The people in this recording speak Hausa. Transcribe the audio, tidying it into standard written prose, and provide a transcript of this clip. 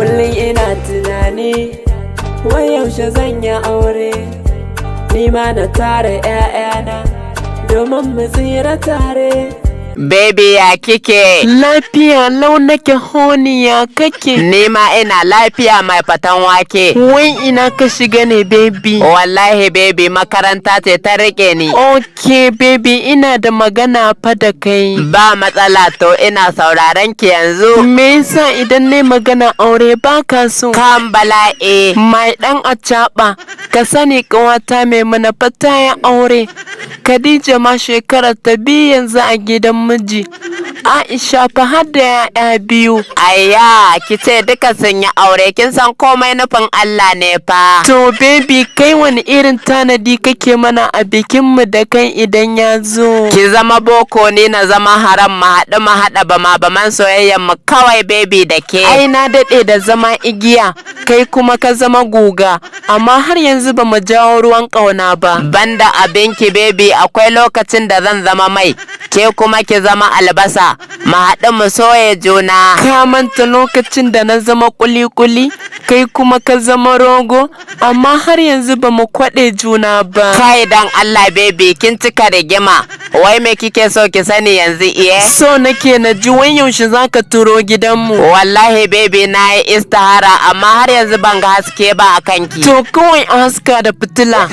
Kullum ina tunani wai yaushe zan yi aure, ni ma na tara 'ya'yana domin mu tsira tare. Baby ya kike? Lafiya lau nake honi ya kake? Ni ma ina lafiya mai fatan wake. Wai ina ka shiga ne baby? Wallahi baby makaranta ce ta rike ni. Okay baby ina da magana fa da kai. Ba matsala to ina sauraron ki yanzu. Me yasa idan nayi magana aure baka so? Kan bala'i. Mai dan acaba ka sani ƙawata mai mana fata ya aure. Khadija ma shekarar ta biyu yanzu a gidan miji. Aisha fa har da 'ya'ya biyu. Ayya kice duka sun yi aure, kin san komai nufin Allah ne fa. To baby kai wani irin tanadi kake mana a bikin mu da kai idan ya zo? Ki zama boko ni na zama haram, mu haɗa baman soyayyen mu kawai baby da ke. Ai na daɗe da zama igiya, kai kuma ka zama guga, amma har yanzu ba mu jawo ruwan ƙauna ba. Banda abinki baby akwai lokacin da zan zama mai, ke kuma ki zama albasa, mu haɗu mu soye juna. Ka manta lokacin da na zama kuli-kuli, kai kuma ka zama rogo, amma har yanzu ba mu kwaɗe juna ba. Kai dan Allah baby kin cika rigima, wai me kike so ki sani yanzu iye? So nake na ji wai yaushe zaka turo gidanmu. Wallahi baby na yi istihara amma har yanzu ban ga haske ba a kanki. To kawai a haska da fitila.